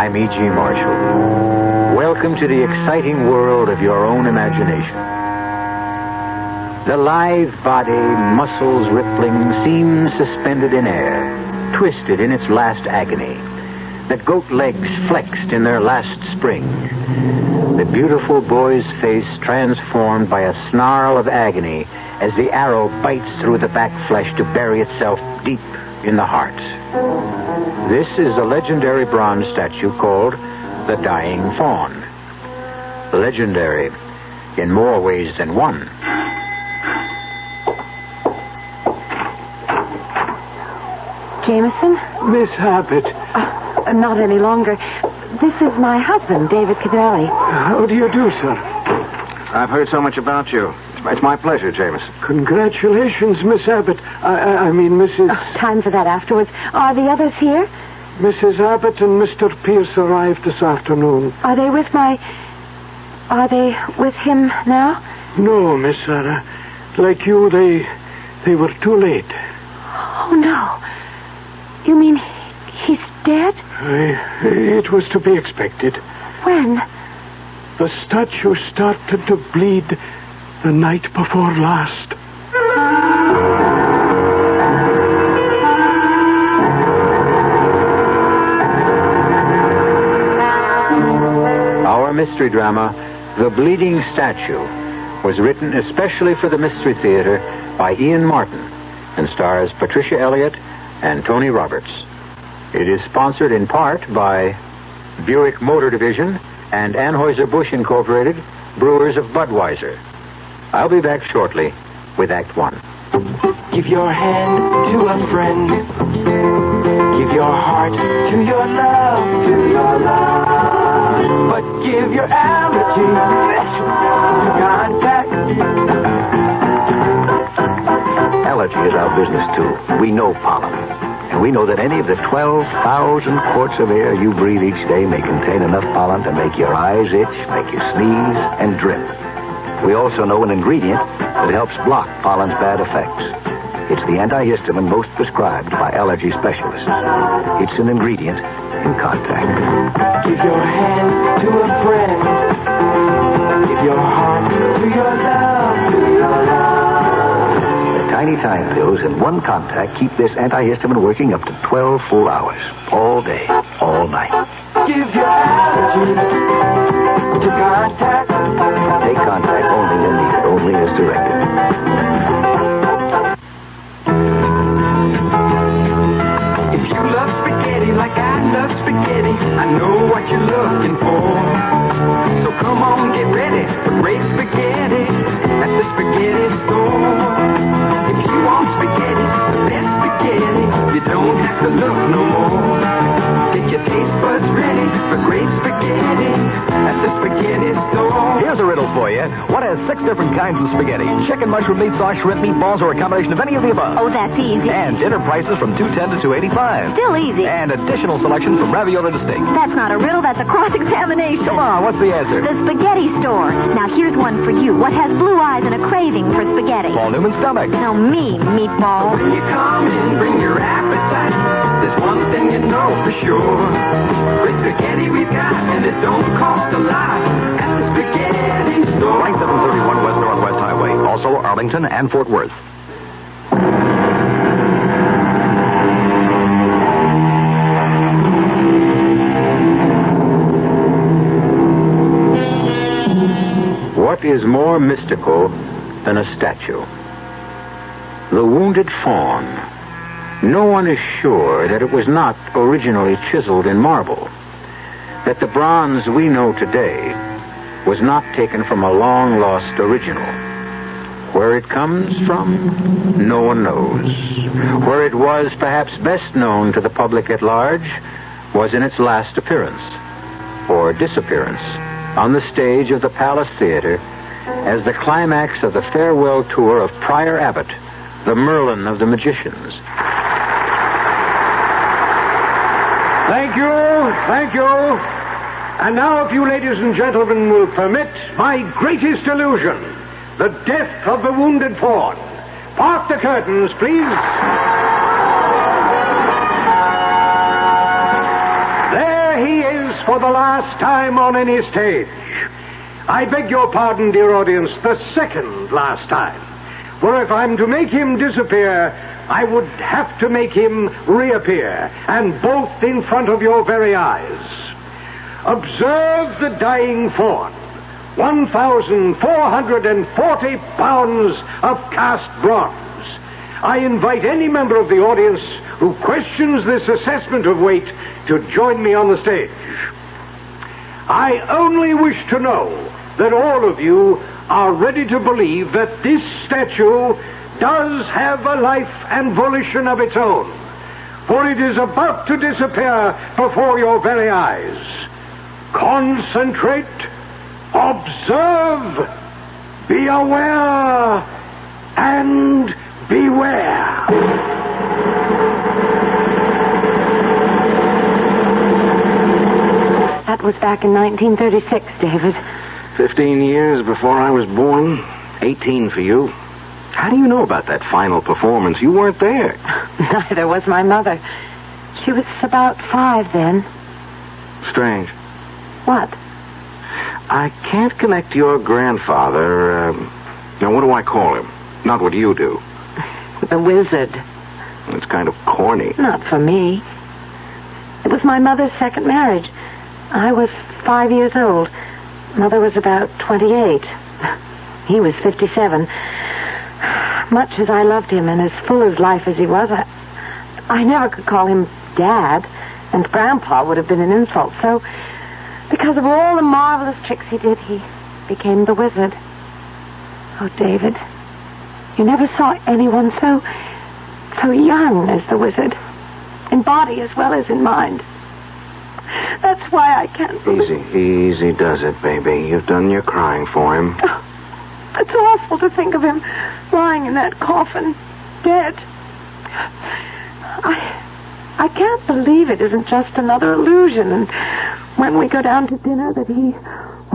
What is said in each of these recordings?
I'm E.G. Marshall. Welcome to the exciting world of your own imagination. The lithe body, muscles rippling, seems suspended in air, twisted in its last agony. The goat legs flexed in their last spring. The beautiful boy's face transformed by a snarl of agony as the arrow bites through the back flesh to bury itself deep in the heart. This is a legendary bronze statue called the Dying Faun. Legendary in more ways than one. Jameson? Miss Abbott. Not any longer. This is my husband, David Cadelli. How do you do, sir? I've heard so much about you. It's my pleasure, Jameson. Congratulations, Miss Abbott. I mean, Mrs. Time for that afterwards. Are the others here? Mrs. Abbott and Mr. Pierce arrived this afternoon. Are they with him now? No, Miss Sarah. Like you, they were too late. Oh, no. You mean he's dead? It was to be expected. When? The statue started to bleed the night before last. Our mystery drama, The Bleeding Statue, was written especially for the Mystery Theater by Ian Martin and stars Patricia Elliott and Tony Roberts. It is sponsored in part by Buick Motor Division and Anheuser-Busch Incorporated, brewers of Budweiser. I'll be back shortly with Act One. Give your hand to a friend. Give your heart to your love, But give your allergy to contact. Allergy is our business, too. We know pollen. And we know that any of the 12,000 quarts of air you breathe each day may contain enough pollen to make your eyes itch, make you sneeze, and drip. We also know an ingredient that helps block pollen's bad effects. It's the antihistamine most prescribed by allergy specialists. It's an ingredient in contact. Give your hand to a friend. Give your heart to your love, The tiny time pills in one contact keep this antihistamine working up to 12 full hours. All day, all night. Give your allergy to contact. Take contact only when needed, only as directed. If you love spaghetti like I love spaghetti, I know what you're looking for. So come on, get ready for great spaghetti at the spaghetti store. If you want spaghetti, the best spaghetti, you don't have to look no more. Get your taste buds ready for great spaghetti at the spaghetti store. Here's a riddle for you. What has 6 different kinds of spaghetti? Chicken, mushroom, meat sauce, shrimp, meatballs, or a combination of any of the above? Oh, that's easy. And dinner prices from $2.10 to $2.85. Still easy. And additional selection from ravioli to steak. That's not a riddle, that's a cross-examination. Come on, what's the answer? The spaghetti store. Now, here's one for you. What has blue eyes and a craving for spaghetti? Paul Newman's stomach. No, me, meatball. When you come in, bring your appetite. There's one thing you know for sure. Great spaghetti we've got, and it don't cost a lot at the spaghetti store. 9731 West Northwest Highway. Also Arlington and Fort Worth. What is more mystical than a statue? The wounded faun. No one is sure that it was not originally chiseled in marble, that the bronze we know today was not taken from a long-lost original. Where it comes from, no one knows. Where it was perhaps best known to the public at large was in its last appearance, or disappearance, on the stage of the Palace Theater as the climax of the farewell tour of Prior Abbott, the Merlin of the magicians. Thank you. And now, if you ladies and gentlemen will permit, my greatest illusion, the death of the wounded faun. Park the curtains, please. There there he is for the last time on any stage. I beg your pardon, dear audience, the second last time. For if I'm to make him disappear, I would have to make him reappear, and both in front of your very eyes. Observe the dying fawn. 1,440 pounds of cast bronze. I invite any member of the audience who questions this assessment of weight to join me on the stage. I only wish to know that all of you are ready to believe that this statue does have a life and volition of its own, for it is about to disappear before your very eyes. Concentrate, observe, be aware, and beware. That was back in 1936, David. 15 years before I was born. 18 for you. How do you know about that final performance? You weren't there. Neither was my mother. She was about 5 then. Strange. What? I can't connect your grandfather. Now, what do I call him? Not what you do. The wizard. It's kind of corny. Not for me. It was my mother's second marriage. I was 5 years old. Mother was about 28. He was 57. Much as I loved him and as full as life as he was, I never could call him Dad, and Grandpa would have been an insult. So, because of all the marvelous tricks he did, he became the wizard. Oh, David, you never saw anyone so young as the wizard, in body as well as in mind. That's why I can't believe... Easy does it, baby. You've done your crying for him. Oh, it's awful to think of him lying in that coffin, dead. I can't believe it isn't just another illusion, and when we go down to dinner that he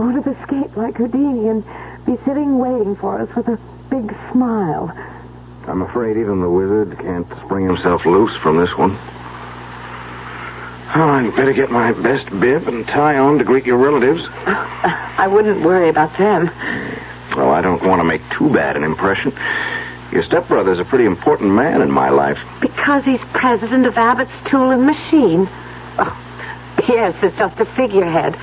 won't have escaped like Houdini and be sitting waiting for us with a big smile. I'm afraid even the wizard can't spring himself loose from this one. Oh, I'd better get my best bib and tie on to greet your relatives. I wouldn't worry about them. Well, I don't want to make too bad an impression. Your stepbrother's a pretty important man in my life. Because he's president of Abbott's Tool and Machine. Oh, Pierce is just a figurehead.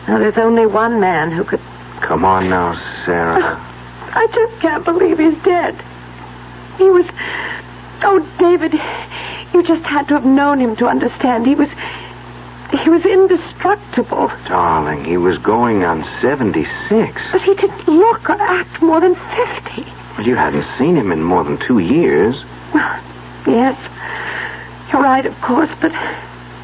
Now, there's only one man who could... Come on now, Sarah. I just can't believe he's dead. He was... Oh, David, you just had to have known him to understand. He was indestructible. Darling, he was going on 76. But he didn't look or act more than 50. Well, you hadn't seen him in more than 2 years. Well, yes. You're right, of course, but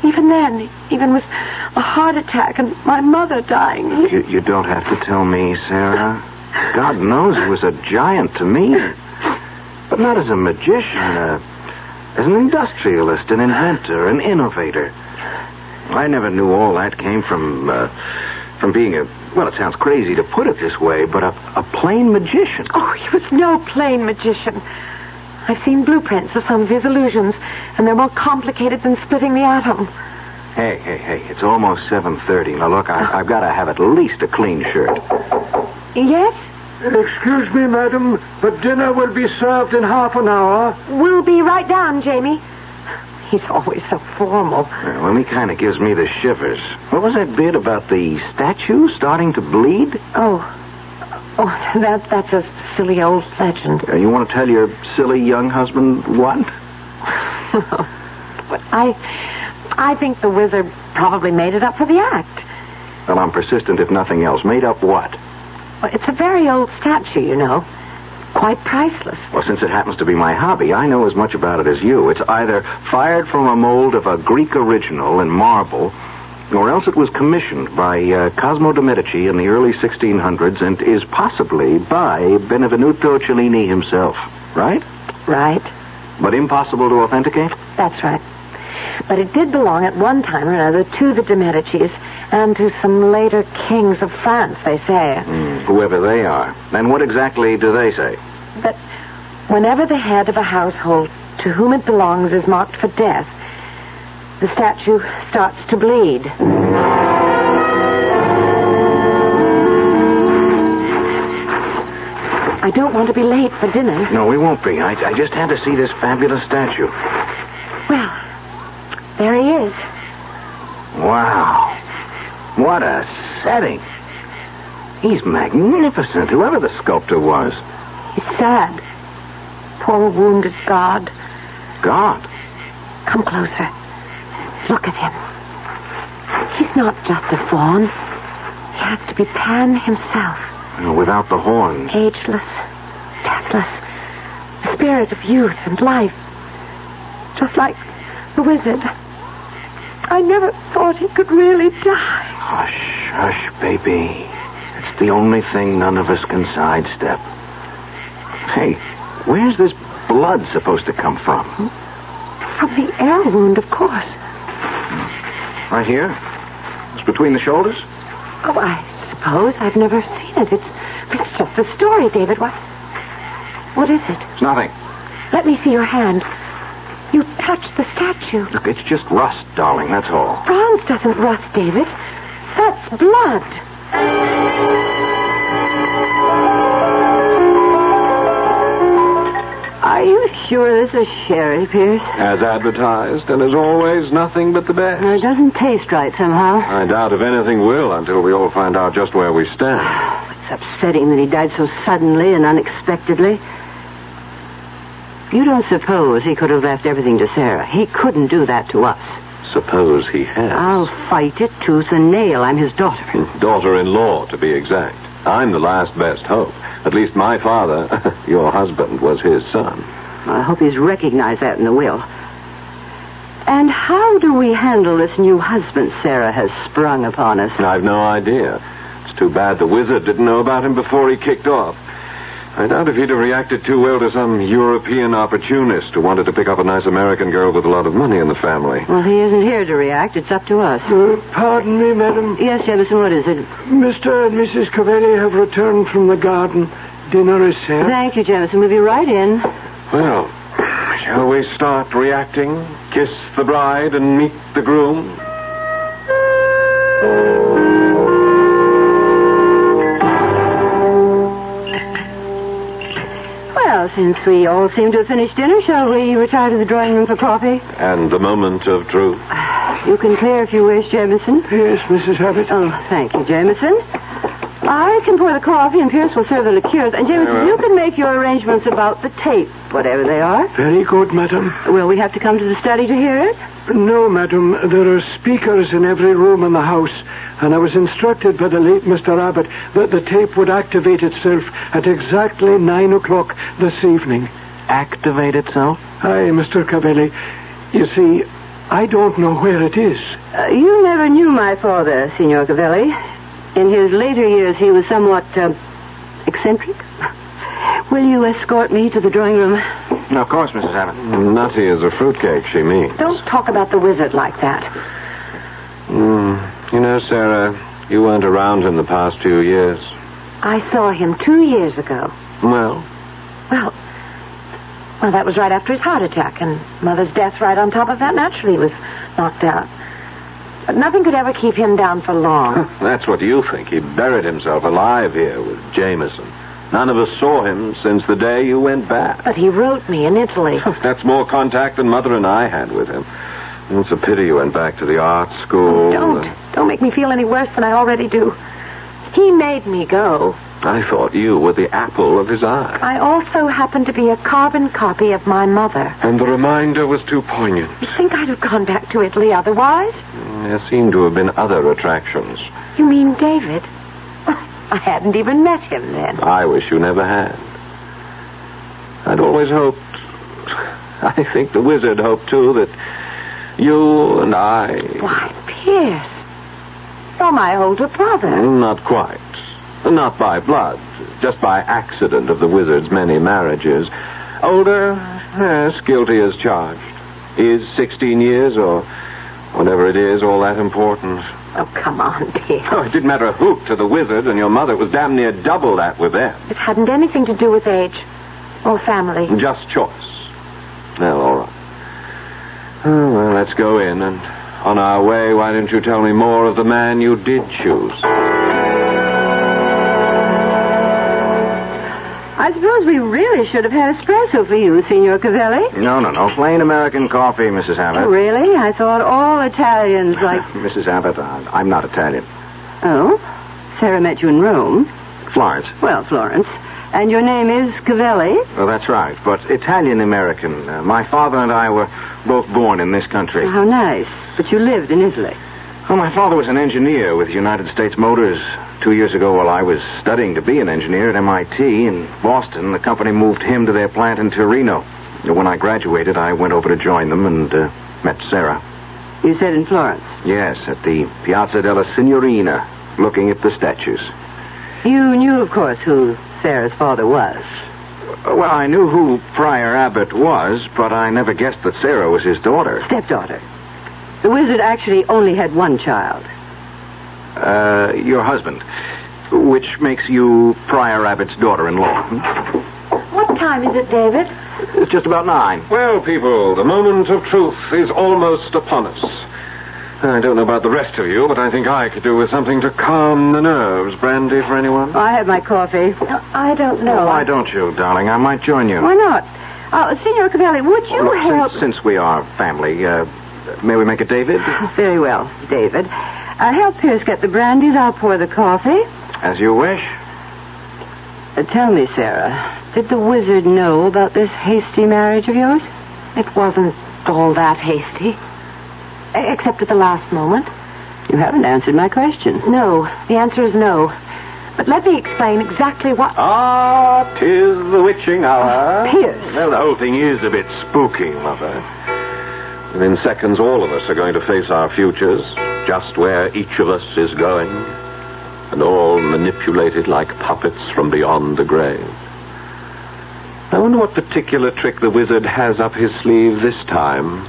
even then, even with a heart attack and my mother dying... You don't have to tell me, Sarah. God knows he was a giant to me. But not as a magician, as an industrialist, an inventor, an innovator. I never knew all that came from being a... Well, it sounds crazy to put it this way, but a plain magician. Oh, he was no plain magician. I've seen blueprints of some of his illusions, and they're more complicated than splitting the atom. Hey, it's almost 7:30. Now, look, I've got to have at least a clean shirt. Yes? Excuse me, madam, but dinner will be served in half an hour. We'll be right down, Jamie. He's always so formal. Well, he kind of gives me the shivers. What was that bit about the statue starting to bleed? Oh, that's a silly old legend. You want to tell your silly young husband what? But I think the wizard probably made it up for the act. Well, I'm persistent if nothing else. Made up what? Well, it's a very old statue, you know. Quite priceless. Well, since it happens to be my hobby, I know as much about it as you. It's either fired from a mold of a Greek original in marble, or else it was commissioned by Cosimo de' Medici in the early 1600s and is possibly by Benvenuto Cellini himself. Right? Right. But impossible to authenticate? That's right. But it did belong at one time or another to the de' Medicis and to some later kings of France, they say. Whoever they are. And what exactly do they say? That whenever the head of a household to whom it belongs is marked for death, The statue starts to bleed. I don't want to be late for dinner. No, we won't be. I just had to see this fabulous statue. Well, there he is. Wow. What a setting. He's magnificent, whoever the sculptor was. He's sad. Poor wounded God. God? Come closer. Look at him. He's not just a fawn. He has to be Pan himself. Without the horns. Ageless, deathless, the spirit of youth and life. Just like the wizard. I never thought he could really die. Hush, hush, baby. It's the only thing none of us can sidestep. Hey, where's this blood supposed to come from? From the air wound, of course. Right here? It's between the shoulders? Oh, I suppose. I've never seen it. It's just a story, David. What is it? It's nothing. Let me see your hand. You touched the statue. Look, it's just rust, darling, that's all. Bronze doesn't rust, David. That's blood. Are you sure this is sherry, Pierce? As advertised, and as always, nothing but the best. It doesn't taste right somehow. I doubt if anything will until we all find out just where we stand. It's upsetting that he died so suddenly and unexpectedly. You don't suppose he could have left everything to Sarah? He couldn't do that to us. Suppose he has. I'll fight it tooth and nail. I'm his daughter. Daughter-in-law, to be exact. I'm the last best hope. At least my father, your husband, was his son. I hope he's recognized that in the will. And how do we handle this new husband Sarah has sprung upon us? I've no idea. It's too bad the wizard didn't know about him before he kicked off. I doubt if he'd have reacted too well to some European opportunist who wanted to pick up a nice American girl with a lot of money in the family. Well, he isn't here to react. It's up to us. Pardon me, madam. Yes, Jefferson, what is it? Mr. and Mrs. Cavelli have returned from the garden. Dinner is served. Thank you, Jefferson. We'll be right in. Well, shall we start reacting? Kiss the bride and meet the groom? Well, since we all seem to have finished dinner, shall we retire to the drawing room for coffee? And the moment of truth. You can clear if you wish, Jameson. Yes, Mrs. Abbott. Oh, thank you, Jameson. I can pour the coffee, and Pierce will serve the liqueurs. And, Jameson, you can make your arrangements about the tape, whatever they are. Very good, madam. Will we have to come to the study to hear it? No, madam. There are speakers in every room in the house, and I was instructed by the late Mr. Abbott that the tape would activate itself at exactly 9 o'clock this evening. Activate itself? Aye, Mr. Cavelli. You see, I don't know where it is. You never knew my father, Signor Cavelli. In his later years, he was somewhat eccentric. Will you escort me to the drawing room? No, of course, Mrs. Abbott. Nutty as a fruitcake, she means. Don't talk about the wizard like that. You know, Sarah, you weren't around in the past few years. I saw him 2 years ago. Well, Well, that was right after his heart attack, and Mother's death right on top of that. Naturally, he was knocked out. But nothing could ever keep him down for long. that's what you think. He buried himself alive here with Jameson. None of us saw him since the day you went back. But he wrote me in Italy. That's more contact than Mother and I had with him. It's a pity you went back to the art school. Don't make me feel any worse than I already do. He made me go. I thought you were the apple of his eye. I also happened to be a carbon copy of my mother. And the reminder was too poignant. You think I'd have gone back to Italy otherwise? There seemed to have been other attractions. You mean David? I hadn't even met him then. I wish you never had. I'd always hoped... I think the wizard hoped, too, that you and I... Why, Pierce, you're my older brother. Not quite. Not by blood. Just by accident of the wizard's many marriages. Older, yes, guilty as charged. Is 16 years, or whatever it is, all that important? Oh, come on, Pierce. Oh, it didn't matter a hoot to the wizard and your mother. It was damn near double that with them. It hadn't anything to do with age or family. Just choice. Well, all right. Oh, well, let's go in, and on our way, why don't you tell me more of the man you did choose? I suppose we really should have had espresso for you, Signor Cavelli. No. Plain American coffee, Mrs. Abbott. Oh, really? I thought all Italians like... Mrs. Abbott, I'm not Italian. Oh? Sarah met you in Rome. Florence. Well, Florence. And your name is Cavelli? Well, that's right, but Italian-American. My father and I were both born in this country. How nice. But you lived in Italy. Well, my father was an engineer with United States Motors. 2 years ago, while I was studying to be an engineer at MIT in Boston, the company moved him to their plant in Torino. When I graduated, I went over to join them and met Sarah. You said in Florence? Yes, at the Piazza della Signorina, looking at the statues. You knew, of course, who Sarah's father was. Well, I knew who Friar Abbott was, but I never guessed that Sarah was his daughter. Stepdaughter. The wizard actually only had one child. Your husband, which makes you Friar Abbott's daughter-in-law. What time is it, David? It's just about 9. Well, people, the moment of truth is almost upon us. I don't know about the rest of you, but I think I could do with something to calm the nerves. Brandy for anyone? I have my coffee. I don't know. Why don't you, darling? I might join you. Why not? Signor Cavelli, would you help... Since we are family, may we make it David? Very well, David. Help Pierce get the brandies. I'll pour the coffee. As you wish. Tell me, Sarah, did the wizard know about this hasty marriage of yours? It wasn't all that hasty. Except at the last moment. You haven't answered my question. No, the answer is no. But let me explain exactly what... Ah, 'tis the witching hour. Pierce. Well, the whole thing is a bit spooky, Mother. Within seconds, all of us are going to face our futures, just where each of us is going, and all manipulated like puppets from beyond the grave. I wonder what particular trick the wizard has up his sleeve this time.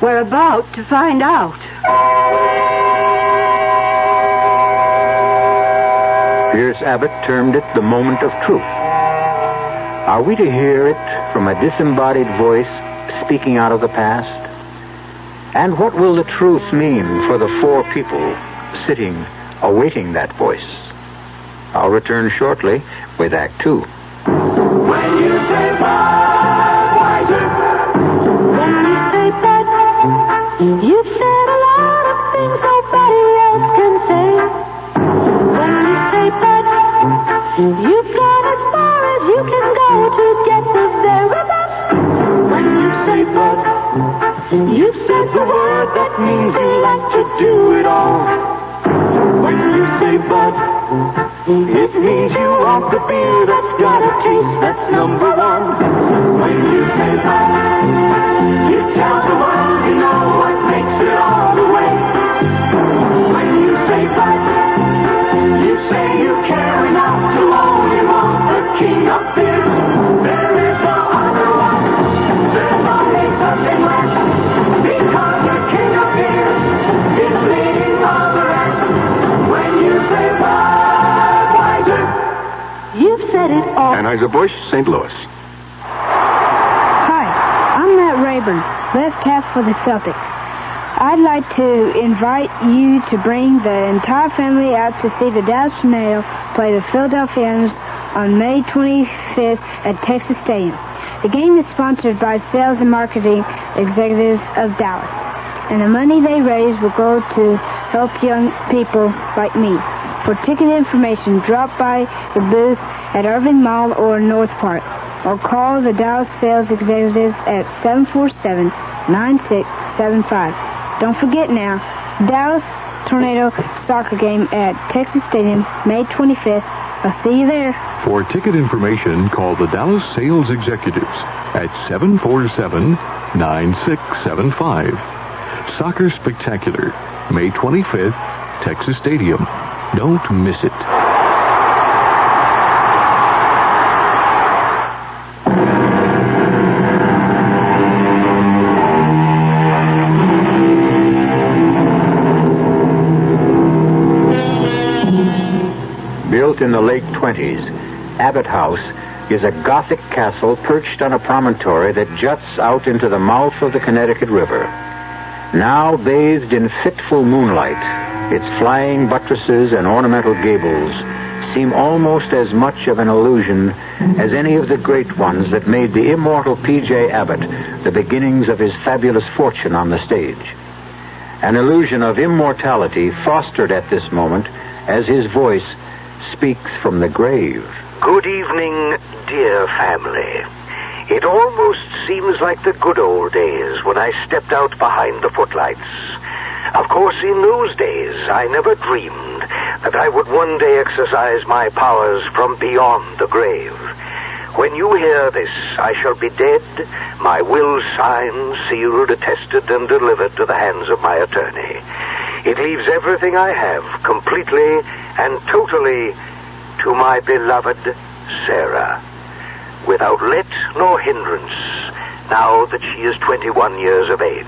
We're about to find out. Pierce Abbott termed it the moment of truth. Are we to hear it from a disembodied voice speaking out of the past? And what will the truth mean for the 4 people sitting, awaiting that voice? I'll return shortly with Act 2. When you say Budweiser, When you say Bud, you've said a lot of things nobody else can say. When you say Bud, you've gone as far as you can go to get the very best. when you say Bud, You've said the word that means you like to do it all. when you say Bud, It means you want the beer that's got a taste that's number one. when you say Bud, You tell the world you know what makes it all the way. when you say Bud, You say you care enough to only want the king of beers. There is no other one. There's only something less. Because the king of beers is leading all the rest. When you say Budweiser, you've said it all. Anheuser-Busch, St. Louis. Hi, I'm Matt Rayburn, left half for the Celtics. I'd like to invite you to bring the entire family out to see the Dallas Tornadoes play the Philadelphians on May 25th at Texas Stadium. The game is sponsored by Sales and Marketing Executives of Dallas, and the money they raise will go to help young people like me. For ticket information, drop by the booth at Irving Mall or North Park, or call the Dallas Sales Executives at 747-9675. Don't forget now, Dallas Tornado soccer game at Texas Stadium, May 25th. I'll see you there. For ticket information, call the Dallas Sales Executives at 747-9675. Soccer Spectacular, May 25th, Texas Stadium. Don't miss it. Built in the late 20s, Abbott House is a Gothic castle perched on a promontory that juts out into the mouth of the Connecticut River. Now bathed in fitful moonlight, its flying buttresses and ornamental gables seem almost as much of an illusion as any of the great ones that made the immortal P.J. Abbott the beginnings of his fabulous fortune on the stage. An illusion of immortality fostered at this moment as his voice speaks from the grave. Good evening, dear family. It almost seems like the good old days when I stepped out behind the footlights. Of course, in those days, I never dreamed that I would one day exercise my powers from beyond the grave. When you hear this, I shall be dead, my will signed, sealed, attested, and delivered to the hands of my attorney. It leaves everything I have completely and totally to my beloved Sarah, without let nor hindrance, now that she is 21 years of age.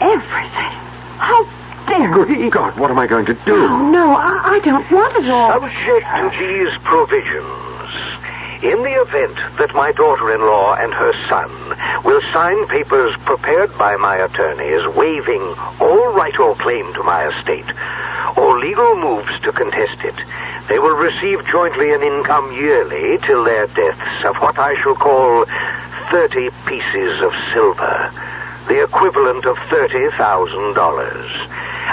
Everything? How dare he? Good God, what am I going to do? Oh, no, I don't want it all. Subject to these provisions, in the event that my daughter-in-law and her son will sign papers prepared by my attorneys waiving all right or claim to my estate, or legal moves to contest it, they will receive jointly an income yearly till their deaths of what I shall call 30 pieces of silver, the equivalent of $30,000.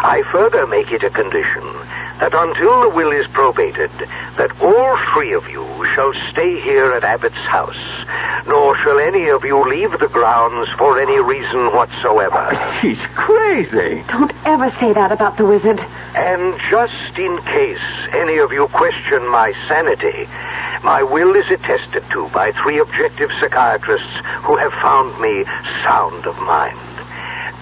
I further make it a condition that until the will is probated, that all three of you shall stay here at Abbott's house, nor shall any of you leave the grounds for any reason whatsoever. He's crazy. Don't ever say that about the wizard. And just in case any of you question my sanity, my will is attested to by 3 objective psychiatrists who have found me sound of mind.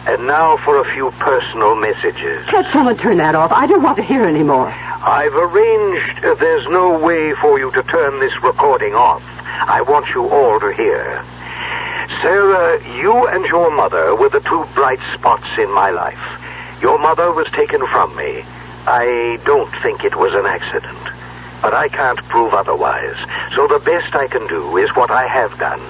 And now for a few personal messages. Can't someone turn that off? I don't want to hear any more. I've arranged there's no way for you to turn this recording off. I want you all to hear. Sarah, you and your mother were the 2 bright spots in my life. Your mother was taken from me. I don't think it was an accident, but I can't prove otherwise. So the best I can do is what I have done.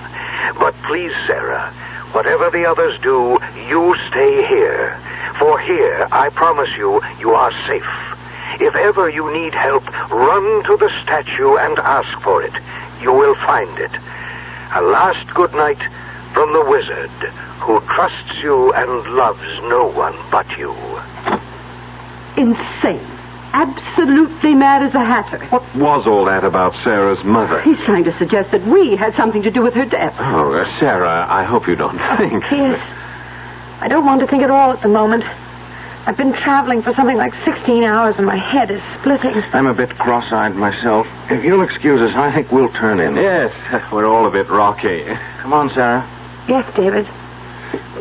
But please, Sarah, whatever the others do, you stay here. For here, I promise you, you are safe. If ever you need help, run to the statue and ask for it. You will find it. A last good night from the wizard, who trusts you and loves no one but you. Insane. Absolutely mad as a hatter. What was all that about Sarah's mother? He's trying to suggest that we had something to do with her death. Oh, Sarah, I hope you don't think... Yes. I don't want to think at all at the moment. I've been traveling for something like 16 hours and my head is splitting. I'm a bit cross-eyed myself. If you'll excuse us, I think we'll turn in. Yes, we're all a bit rocky. Come on, Sarah. Yes, David.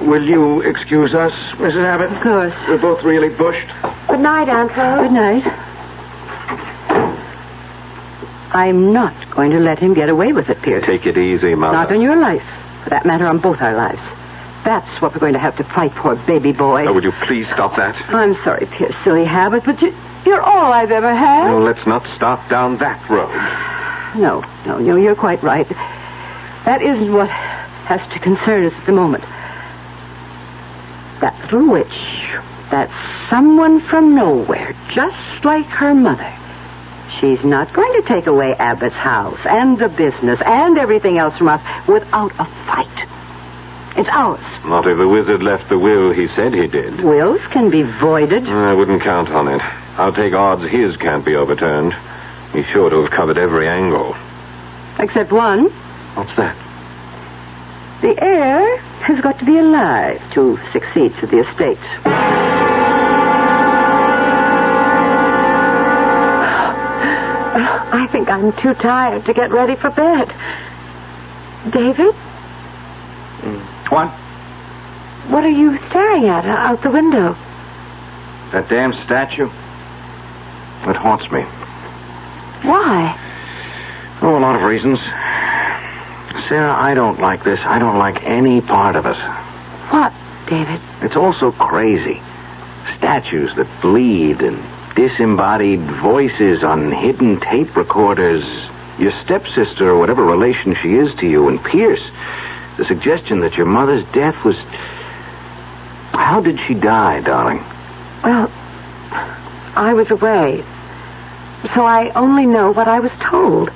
Will you excuse us, Mrs. Abbott? Of course. We're both really bushed. Good night, Aunt Rose. Good night. I'm not going to let him get away with it, Pierce. Take it easy, Mother. Not on your life. For that matter, on both our lives. That's what we're going to have to fight for, baby boy. Oh, would you please stop that? I'm sorry, Pierce, silly habit, but you're all I've ever had. No, let's not start down that road. No, you're quite right. That isn't what has to concern us at the moment. That little witch, that someone from nowhere, just like her mother. She's not going to take away Abbott's house and the business and everything else from us without a fight. It's ours. Not if the wizard left the will he said he did. Wills can be voided. I wouldn't count on it. I'll take odds his can't be overturned. He's sure to have covered every angle. Except one. What's that? The heir has got to be alive to succeed to the estate. I think I'm too tired to get ready for bed. David? What? What are you staring at out the window? That damn statue? It haunts me. Why? Oh, a lot of reasons. Sarah, I don't like this. I don't like any part of it. What, David? It's all so crazy. Statues that bleed and disembodied voices on hidden tape recorders. your stepsister or whatever relation she is to you, and Pierce, the suggestion that your mother's death was... How did she die, darling? Well, I was away, so I only know what I was told.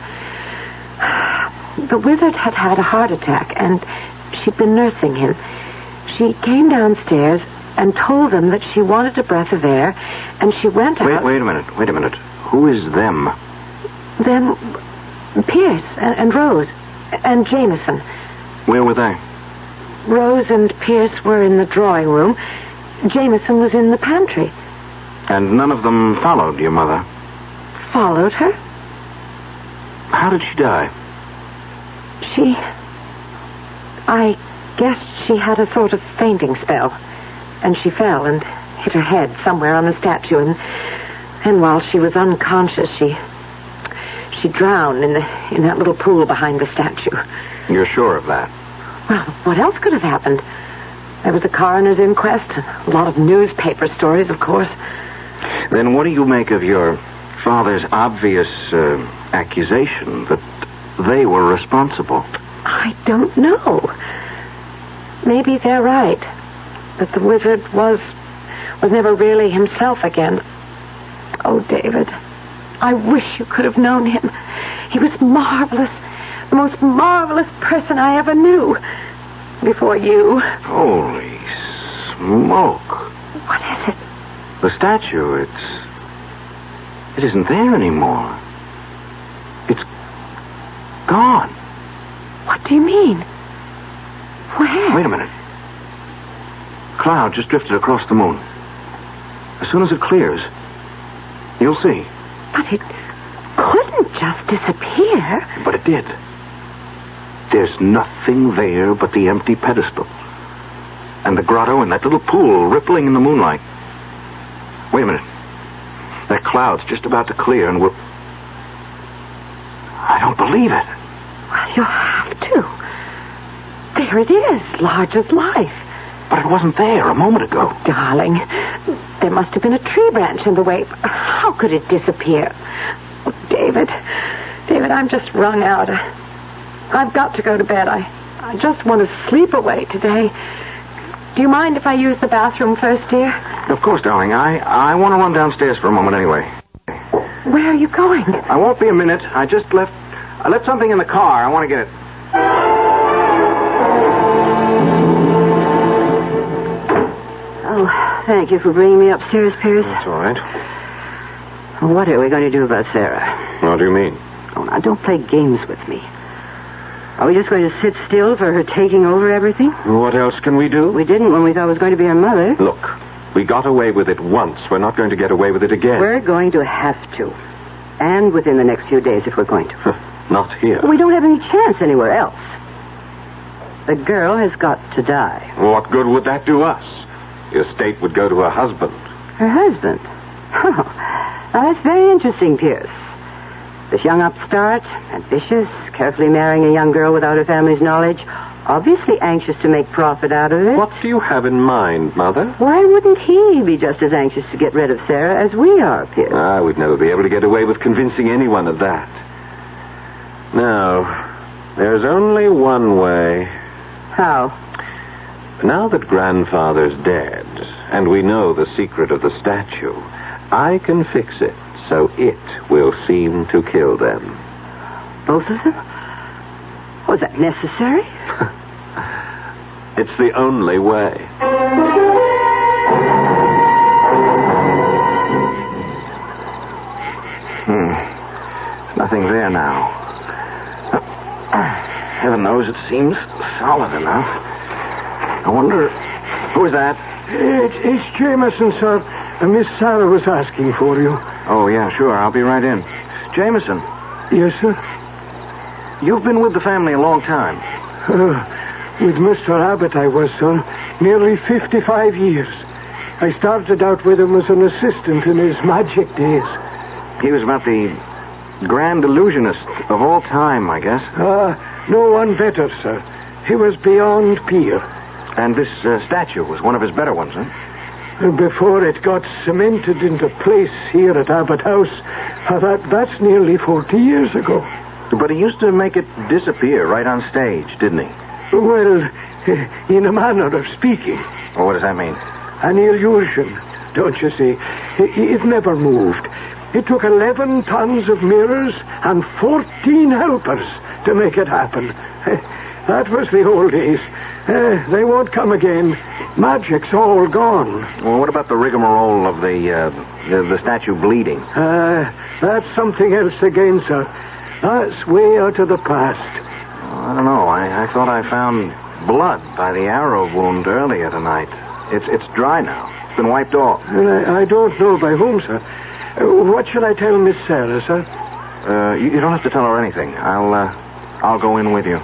The wizard had had a heart attack, and she'd been nursing him. She came downstairs and told them that she wanted a breath of air, and she went out... Wait a minute. Who is them? Them... Pierce and Rose and Jameson. Where were they? Rose and Pierce were in the drawing room. Jameson was in the pantry. And none of them followed your mother? Followed her? How did she die? I guess she had a sort of fainting spell, and she fell and hit her head somewhere on the statue, and while she was unconscious, she drowned in that little pool behind the statue. You're sure of that? Well, what else could have happened? There was a coroner's inquest, a lot of newspaper stories, of course. Then what do you make of your father's obvious accusation that they were responsible? I don't know. Maybe they're right. That the wizard was never really himself again. Oh, David, I wish you could have known him. He was marvelous. The most marvelous person I ever knew. Before you. Holy smoke. What is it? The statue, it isn't there anymore. It's gone. What do you mean? Where? Wait a minute. Cloud just drifted across the moon. As soon as it clears, you'll see. But it couldn't just disappear. But it did. There's nothing there but the empty pedestal. And the grotto and that little pool rippling in the moonlight. Wait a minute. That cloud's just about to clear and we're... I don't believe it. Well, you'll have to. There it is, large as life. But it wasn't there a moment ago. Oh, darling, there must have been a tree branch in the way. How could it disappear? Oh, David, I'm just wrung out. I've got to go to bed. I just want to sleep away today. Do you mind if I use the bathroom first, dear? Of course, darling. I want to run downstairs for a moment anyway. Where are you going? I won't be a minute. I left something in the car. I want to get it. Oh, thank you for bringing me upstairs, Pierce. That's all right. What are we going to do about Sarah? What do you mean? Oh, now, don't play games with me. Are we just going to sit still for her taking over everything? What else can we do? We didn't when we thought it was going to be her mother. Look, we got away with it once. We're not going to get away with it again. We're going to have to. And within the next few days if we're going to. Not here. We don't have any chance anywhere else. The girl has got to die. What good would that do us? The estate would go to her husband. Her husband? Oh, now that's very interesting, Pierce. This young upstart, ambitious, carefully marrying a young girl without her family's knowledge, obviously anxious to make profit out of it. What do you have in mind, Mother? Why wouldn't he be just as anxious to get rid of Sarah as we are, Pierce? We'd never be able to get away with convincing anyone of that. No, there's only one way. How? Now that Grandfather's dead, and we know the secret of the statue, I can fix it so it will seem to kill them. Both of them? Was that necessary? It's the only way. There's nothing there now. Heaven knows it seems solid enough. I wonder... Who is that? It's Jameson, sir. Miss Sarah was asking for you. Oh, yeah, sure. I'll be right in. Jameson. Yes, sir? You've been with the family a long time. With Mr. Abbott, I was, sir. Nearly 55 years. I started out with him as an assistant in his magic days. He was about the grand illusionist of all time, I guess. No one better, sir. He was beyond peer. And this statue was one of his better ones, huh? Before it got cemented into place here at Abbott House, that's nearly 40 years ago. But he used to make it disappear right on stage, didn't he? Well, in a manner of speaking. Well, what does that mean? An illusion, don't you see? It never moved. It took 11 tons of mirrors and 14 helpers to make it happen. That was the old days. They won't come again. Magic's all gone. Well, what about the rigmarole of the statue bleeding? That's something else again, sir. That's way out of the past. I don't know. I thought I found blood by the arrow wound earlier tonight. It's dry now. It's been wiped off. I don't know by whom, sir. What shall I tell Miss Sarah, sir? You don't have to tell her anything. I'll go in with you.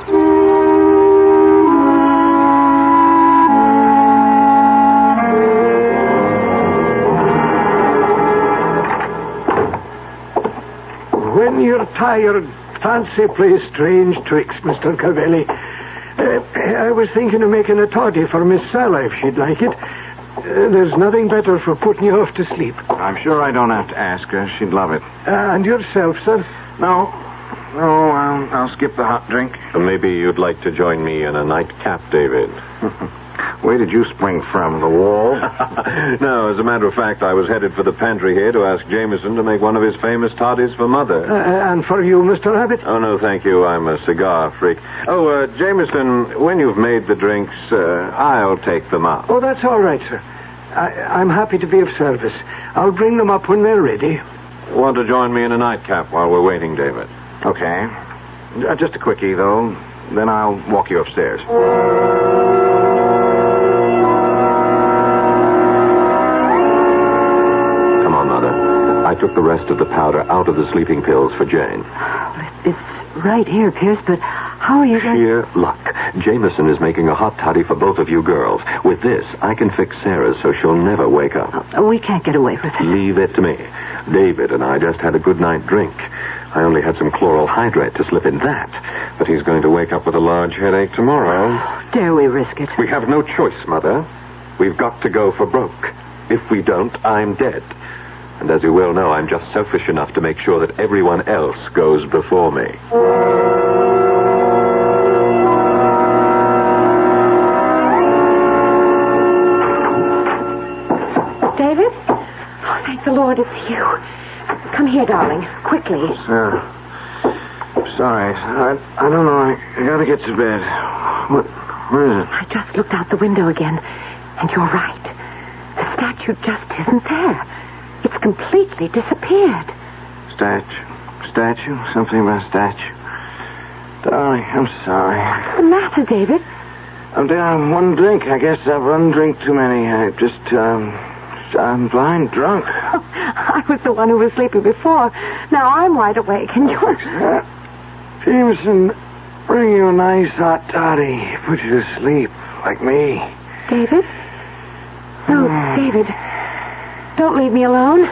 When you're tired, fancy plays strange tricks, Mr. Cavelli. I was thinking of making a toddy for Miss Sarah, if she'd like it. There's nothing better for putting you off to sleep. I'm sure I don't have to ask her. She'd love it. And yourself, sir? No, I'll skip the hot drink. Maybe you'd like to join me in a nightcap, David. Where did you spring from? The wall? No, as a matter of fact, I was headed for the pantry here to ask Jameson to make one of his famous toddies for Mother. And for you, Mr. Abbott? Oh, no, thank you. I'm a cigar freak. Oh, Jameson, when you've made the drinks, I'll take them up. Oh, that's all right, sir. I'm happy to be of service. I'll bring them up when they're ready. Want to join me in a nightcap while we're waiting, David? Okay. Just a quickie, though. Then I'll walk you upstairs. I took the rest of the powder out of the sleeping pills for Jane. It's right here, Pierce, but how are you going... Sheer luck. Jameson is making a hot toddy for both of you girls. With this, I can fix Sarah's so she'll never wake up. We can't get away with it. Leave it to me. David and I just had a good night drink. I only had some chloral hydrate to slip in that. But he's going to wake up with a large headache tomorrow. Dare we risk it? We have no choice, Mother. We've got to go for broke. If we don't, I'm dead. And as you well know, I'm just selfish enough to make sure that everyone else goes before me. David? Oh, thank the Lord it's you. Come here, darling. Quickly. Sorry. I don't know. I gotta get to bed. Where is it? I just looked out the window again, and you're right. The statue just isn't there. It's completely disappeared. Statue? Something about statue. Darling, I'm sorry. What's the matter, David? I'm down one drink. I guess I've one drink too many. I'm blind drunk. Oh, I was the one who was sleeping before. Now I'm wide awake, and you're... Jameson, bring you a nice hot toddy. Put you to sleep, like me. David? No, David. Don't leave me alone.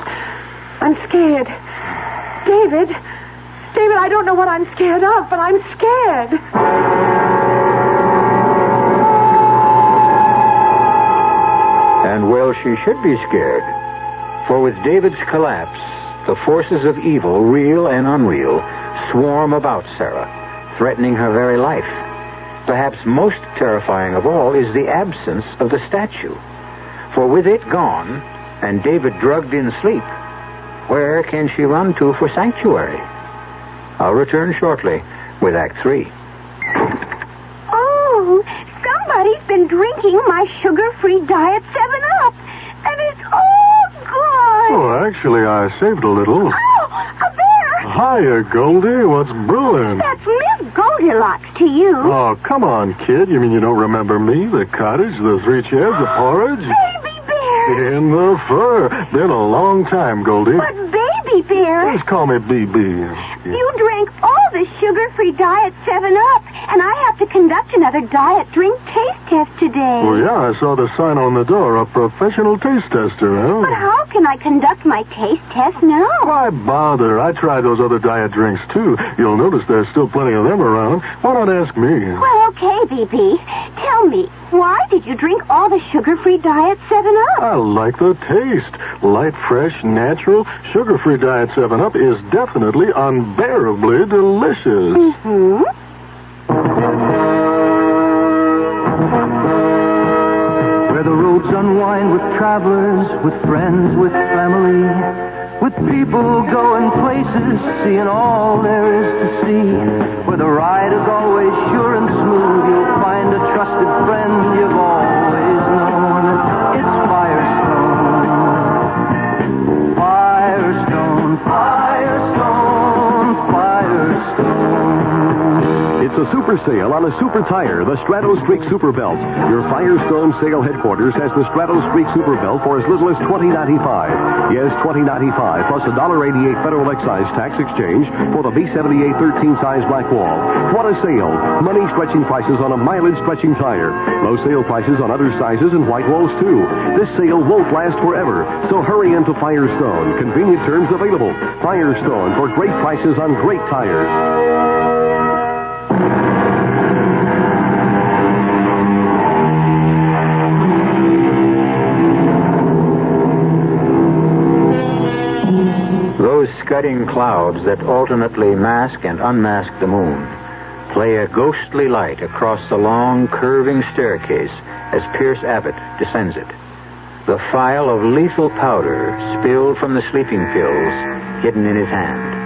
I'm scared. David, I don't know what I'm scared of, but I'm scared. And well, she should be scared. For with David's collapse, the forces of evil, real and unreal, swarm about Sarah, threatening her very life. Perhaps most terrifying of all is the absence of the statue. For with it gone, and David drugged in sleep, where can she run to for sanctuary? I'll return shortly with Act 3. Oh, somebody's been drinking my sugar-free diet 7-Up, and it's all gone. Oh, actually, I saved a little. Oh, a bear! Hiya, Goldie. What's brewing? That's Miss Goldilocks to you. Oh, come on, kid. You mean you don't remember me? The cottage, the 3 chairs, the porridge? Baby bear! In the fur. Been a long time, Goldie. But baby bear... Just call me BB. You drank all the sugar-free diet 7-Up, and I have to conduct another diet drink taste test today. Well, yeah, I saw the sign on the door, a professional taste tester, huh? But how can I conduct my taste test now? Why bother? I tried those other diet drinks, too. You'll notice there's still plenty of them around. Why not ask me? Well, okay, BB. Tell me, Why did you drink all the sugar-free Diet 7-Up? I like the taste. Light, fresh, natural, sugar-free Diet 7-Up is definitely unbearably delicious. Mm-hmm. Where the roads unwind with travelers, with friends, with family, with people going places, seeing all there is to see. Where the ride is always sure and smooth, you'll find a trusted friend you've always known. It's Firestone. Firestone, Firestone, Firestone. It's a super sale on a super tire, the Strato Streak Super Belt. Your Firestone sale headquarters has the Strato Streak Super Belt for as little as $20.95. Yes, $20.95 plus $1.88 federal excise tax exchange for the B78 13 size black wall. What a sale! Money stretching prices on a mileage stretching tire. Low sale prices on other sizes and white walls too. This sale won't last forever, so hurry into Firestone. Convenient terms available. Firestone for great prices on great tires. Those scudding clouds that alternately mask and unmask the moon play a ghostly light across the long, curving staircase as Pierce Abbott descends it. The phial of lethal powder spilled from the sleeping pills hidden in his hand.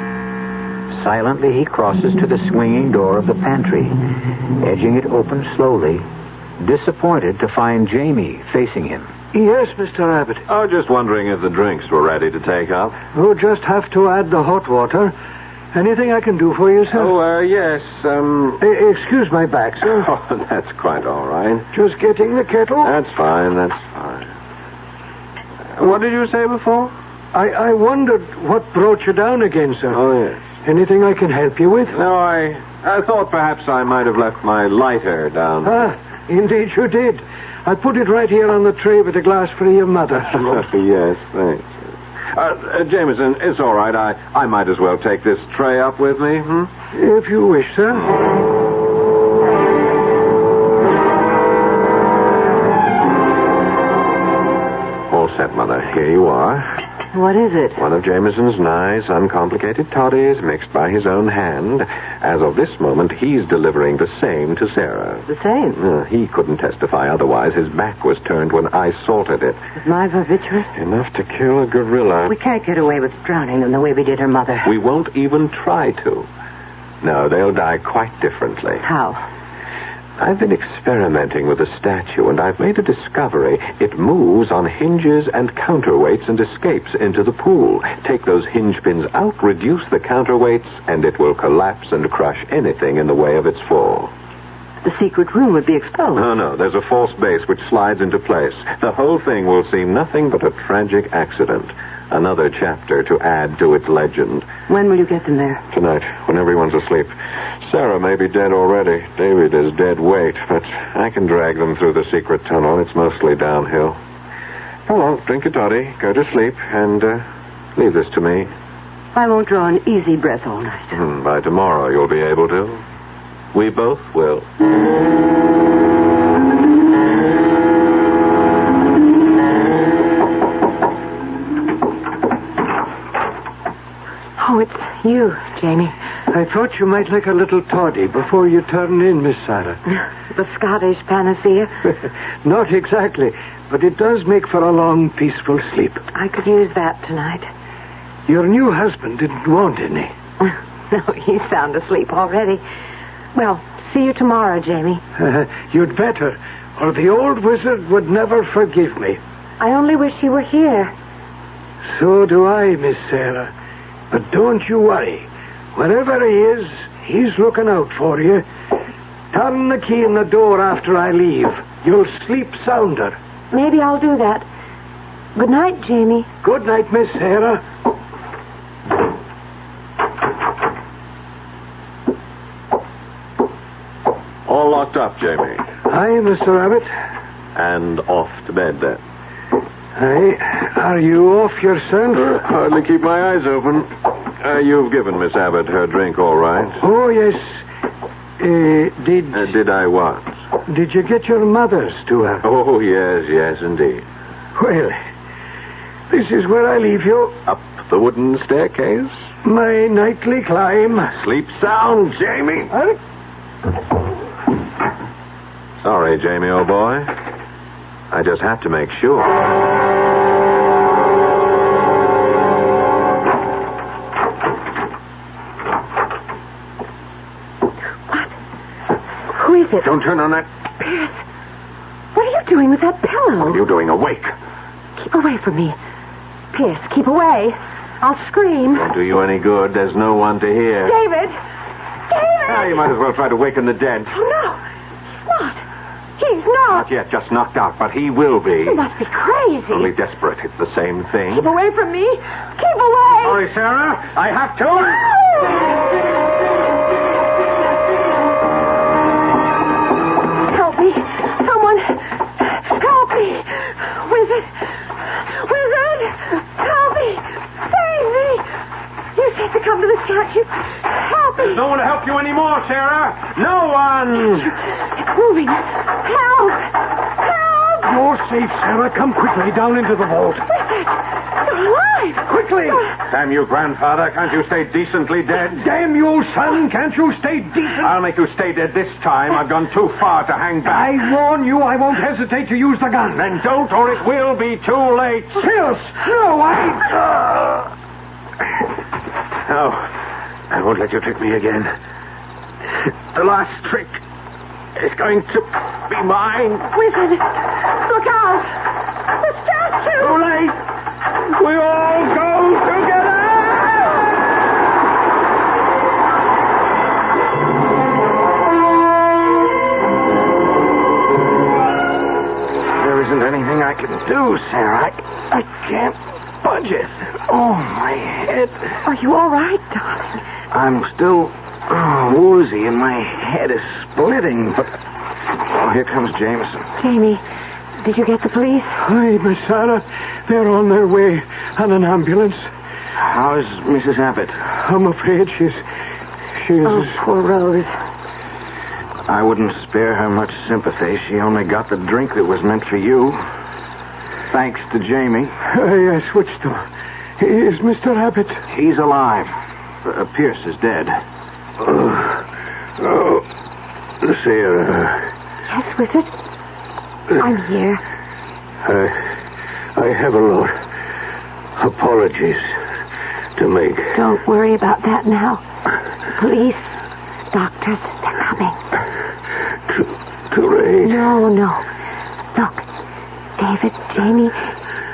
Silently, he crosses to the swinging door of the pantry, edging it open slowly, disappointed to find Jamie facing him. Yes, Mr. Abbott. Oh, just wondering if the drinks were ready to take up. Oh, just have to add the hot water. Anything I can do for you, sir? Oh, yes, Excuse my back, sir. Oh, that's quite all right. Just getting the kettle? That's fine. What did you say before? I wondered what brought you down again, sir. Oh, yes. Anything I can help you with? No, I thought perhaps I might have left my lighter down. Ah, indeed you did. I put it right here on the tray with a glass for your mother. Yes, thanks. Jameson, it's all right. I might as well take this tray up with me. If you wish, sir. All set, Mother. Here you are. What is it? One of Jameson's nice, uncomplicated toddies mixed by his own hand. As of this moment, he's delivering the same to Sarah. The same? He couldn't testify otherwise. His back was turned when I salted it. With my barbiturates? Enough to kill a gorilla. We can't get away with drowning them the way we did her mother. We won't even try to. No, they'll die quite differently. How? I've been experimenting with the statue, and I've made a discovery. It moves on hinges and counterweights and escapes into the pool. Take those hinge pins out, reduce the counterweights, and it will collapse and crush anything in the way of its fall. The secret room would be exposed. No, there's a false base which slides into place. The whole thing will seem nothing but a tragic accident. Another chapter to add to its legend. When will you get them there? Tonight, when everyone's asleep. Sarah may be dead already. David is dead weight, but I can drag them through the secret tunnel. It's mostly downhill. Come on, drink your toddy, go to sleep, and leave this to me. I won't draw an easy breath all night. By tomorrow, you'll be able to. We both will. Oh, it's you, Jamie. I thought you might like a little toddy before you turn in, Miss Sarah. The Scottish panacea? Not exactly, but it does make for a long, peaceful sleep. I could use that tonight. Your new husband didn't want any. No, he's sound asleep already. Well, see you tomorrow, Jamie. You'd better, or the old wizard would never forgive me. I only wish he were here. So do I, Miss Sarah. But don't you worry. Wherever he is, he's looking out for you. Turn the key in the door after I leave. You'll sleep sounder. Maybe I'll do that. Good night, Jamie. Good night, Miss Sarah. All locked up, Jamie. Aye, Mr. Abbott. And off to bed, then. Aye. Are you off yourself? Hardly keep my eyes open. You've given Miss Abbott her drink, all right? Oh, yes. Did I what? Did you get your mother's to her? Oh, yes, indeed. Well, this is where I leave you. Up the wooden staircase? My nightly climb. Sleep sound, Jamie. Sorry, Jamie, old boy. I just have to make sure. Who is it? Don't turn on that. Pierce, what are you doing with that pillow? What are you doing awake? Keep away from me. Pierce, keep away. I'll scream. Won't do you any good. There's no one to hear. David! You might as well try to waken the dead. Oh, no. He's not. He's not. Not yet, just knocked out, but he will be. You must be crazy. Only desperate. It's the same thing. Keep away from me. Keep away. Sorry, Sarah. I have to. Help me. Someone. Help me. Wizard. Wizard. Help me. Save me. You said to come to the statue. Help me. There's no one to help you anymore, Sarah. No one. It's moving. Help. Help. You're safe, Sarah. Come quickly down into the vault. Wizard. You're alive. Quickly. Damn you, grandfather. Can't you stay decently dead? Damn you, son. Can't you stay decent? I'll make you stay dead this time. I've gone too far to hang back. I warn you, I won't hesitate to use the gun. Then don't, or it will be too late. Pierce! No, No, I won't let you trick me again. The last trick is going to be mine. Wizard, look out! The statue! Too late! We all go together! There isn't anything I can do, Sarah. I can't budge it. Oh, my head. Are you all right, darling? I'm still woozy and my head is splitting, but... Oh, here comes Jameson. Jamie, did you get the police? Hi, Miss Sarah. They're on their way on an ambulance. How's Mrs. Abbott? I'm afraid she's... Oh, poor Rose. I wouldn't spare her much sympathy. She only got the drink that was meant for you. Thanks to Jamie. Yes, which to... Is Mr. Abbott? He's alive. Pierce is dead. Sarah. Yes, Wizard? I'm here. I have a lot. Apologies to make. Don't worry about that now. Police, doctors, they're coming. Too late. No. Look, David, Jamie,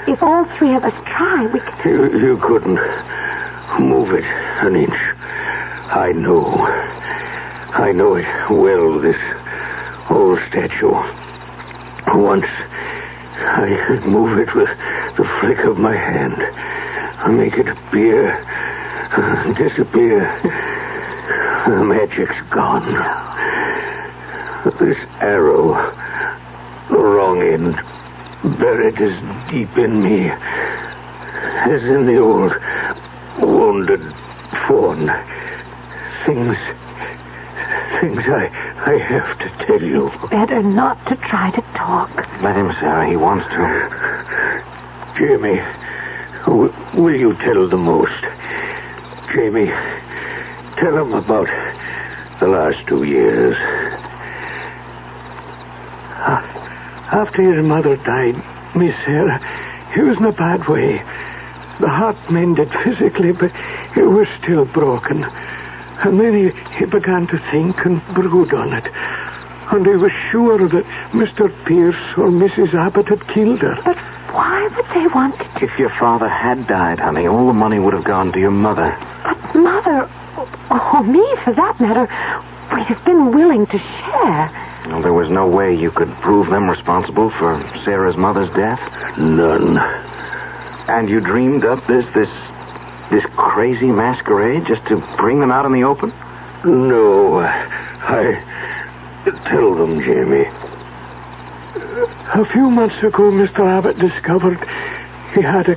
if all three of us try, we can... You couldn't move it an inch. I know it well, this old statue. Once I could move it with the flick of my hand. Make it appear, disappear. The magic's gone. This arrow, the wrong end, buried as deep in me as in the old wounded fawn. Things I have to tell you. It's better not to try to talk. Let him, Sarah. He wants to. Jamie, will you tell the most? Jamie, tell him about the last 2 years. After your mother died, Miss Sarah, he was in a bad way. The heart mended physically, but it was still broken. And then he began to think and brood on it. And he was sure that Mr. Pierce or Mrs. Abbott had killed her. But why would they want to... If your father had died, honey, all the money would have gone to your mother. But Mother, or me for that matter, we'd have been willing to share. Well, there was no way you could prove them responsible for Sarah's mother's death? None. And you dreamed up this crazy masquerade just to bring them out in the open? No, I tell them, Jamie. A few months ago, Mr. Abbott discovered he had a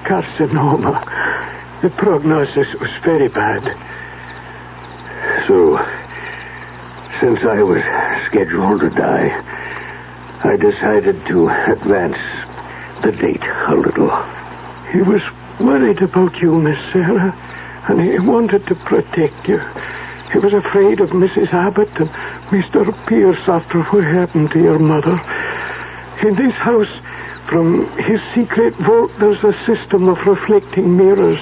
carcinoma. The prognosis was very bad. Since I was scheduled to die, I decided to advance the date a little. He was worried about you, Miss Sarah, and he wanted to protect you. He was afraid of Mrs. Abbott and Mr. Pierce after what happened to your mother. In this house, from his secret vault, there's a system of reflecting mirrors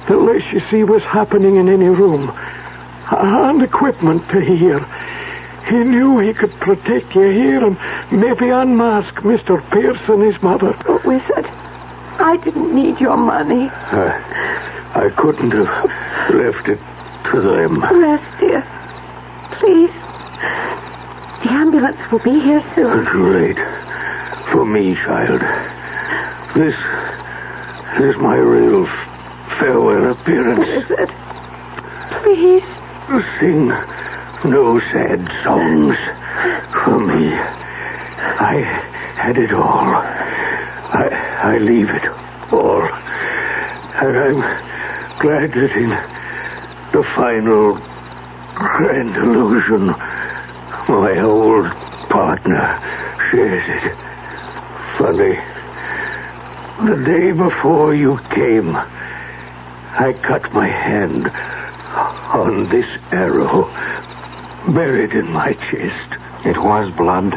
that lets you see what's happening in any room, and equipment to hear. He knew he could protect you here and maybe unmask Mr. Pierce and his mother. But we said I didn't need your money. I couldn't have left it to them. Rest, dear. Please. The ambulance will be here soon. Too late. For me, child. This is my real farewell appearance. What is it? Please. Sing no sad songs for me. I had it all. I leave it all. And I'm glad that in the final grand illusion, my old partner shares it. Funny, the day before you came, I cut my hand on this arrow buried in my chest. It was blood.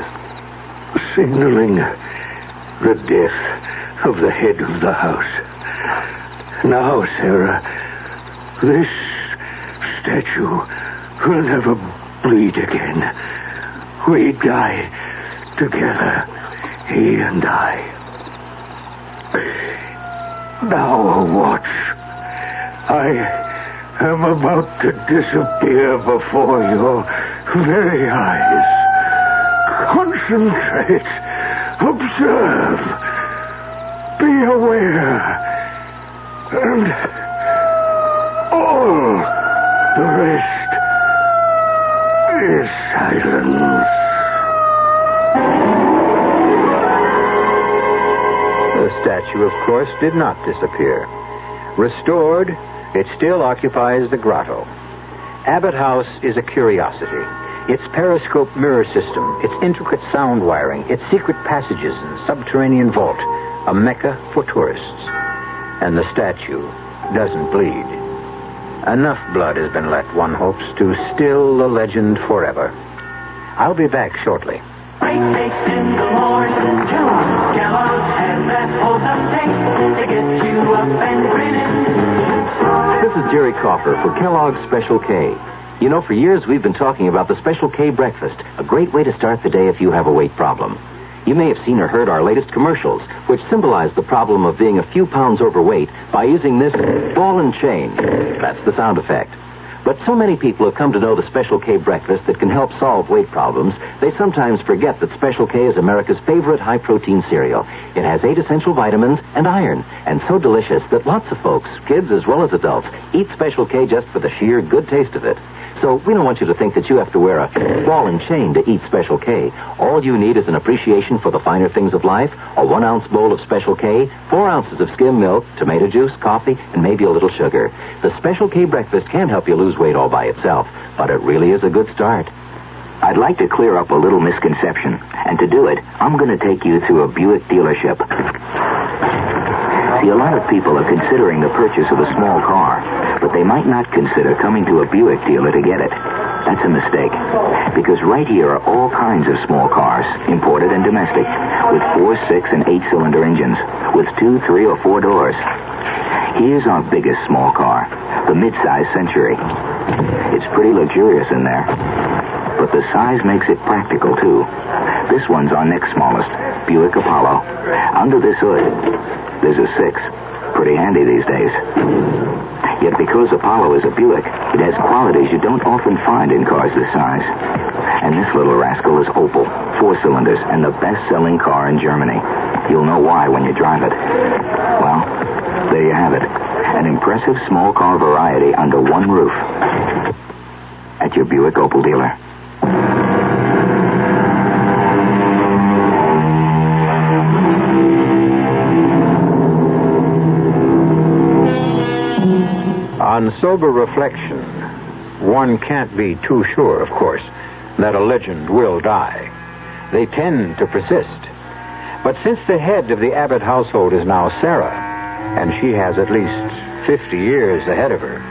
Signaling the death of the head of the house. Now, Sarah, this statue will never bleed again. We die together, he and I. Now watch. I am about to disappear before your very eyes. Concentrate. Observe. Be aware. And all the rest is silence. The statue, of course, did not disappear. Restored, it still occupies the grotto. Abbott House is a curiosity. Its periscope mirror system, its intricate sound wiring, its secret passages and subterranean vault, a mecca for tourists. And the statue doesn't bleed. Enough blood has been let, one hopes, to still the legend forever. I'll be back shortly. Great taste in the morning. Kellogg's has that wholesome taste to get you up and grinning. This is Jerry Coffer for Kellogg's Special K. You know, for years we've been talking about the Special K breakfast, a great way to start the day if you have a weight problem. You may have seen or heard our latest commercials, which symbolize the problem of being a few pounds overweight by using this ball and chain. That's the sound effect. But so many people have come to know the Special K breakfast that can help solve weight problems, they sometimes forget that Special K is America's favorite high-protein cereal. It has 8 essential vitamins and iron, and so delicious that lots of folks, kids as well as adults, eat Special K just for the sheer good taste of it. So we don't want you to think that you have to wear a ball and chain to eat Special K. All you need is an appreciation for the finer things of life, a 1-ounce bowl of Special K, 4 ounces of skim milk, tomato juice, coffee, and maybe a little sugar. The Special K breakfast can help you lose weight all by itself, but it really is a good start. I'd like to clear up a little misconception, and to do it, I'm going to take you to a Buick dealership. See, a lot of people are considering the purchase of a small car, but they might not consider coming to a Buick dealer to get it. That's a mistake, because right here are all kinds of small cars, imported and domestic, with 4, 6, and 8-cylinder engines, with 2, 3, or 4 doors. Here's our biggest small car, the mid-size Century. It's pretty luxurious in there, but the size makes it practical, too. This one's our next smallest, Buick Apollo. Under this hood, there's a 6. Pretty handy these days. Yet because Apollo is a Buick, it has qualities you don't often find in cars this size. And this little rascal is Opel, 4 cylinders, and the best-selling car in Germany. You'll know why when you drive it. Well, there you have it. An impressive small car variety under one roof. At your Buick Opel dealer. On sober reflection, one can't be too sure, of course. that a legend will die. They tend to persist. But since the head of the Abbott household is now Sarah, and she has at least 50 years ahead of her,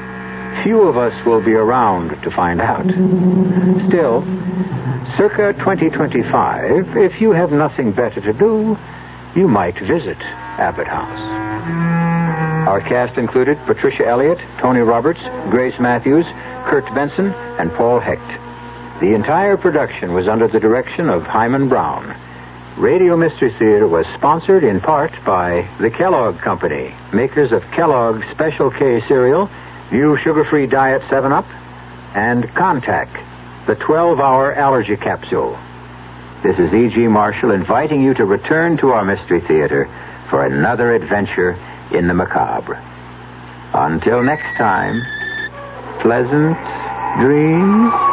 few of us will be around to find out. Still, circa 2025, if you have nothing better to do, you might visit Abbott House. Our cast included Patricia Elliott, Tony Roberts, Grace Matthews, Kurt Benson, and Paul Hecht. The entire production was under the direction of Hyman Brown. Radio Mystery Theater was sponsored in part by the Kellogg Company, makers of Kellogg's Special K cereal, New Sugar-Free Diet 7-Up, and Contact, the 12-hour allergy capsule. This is E.G. Marshall inviting you to return to our Mystery Theater for another adventure in the macabre. Until next time, pleasant dreams.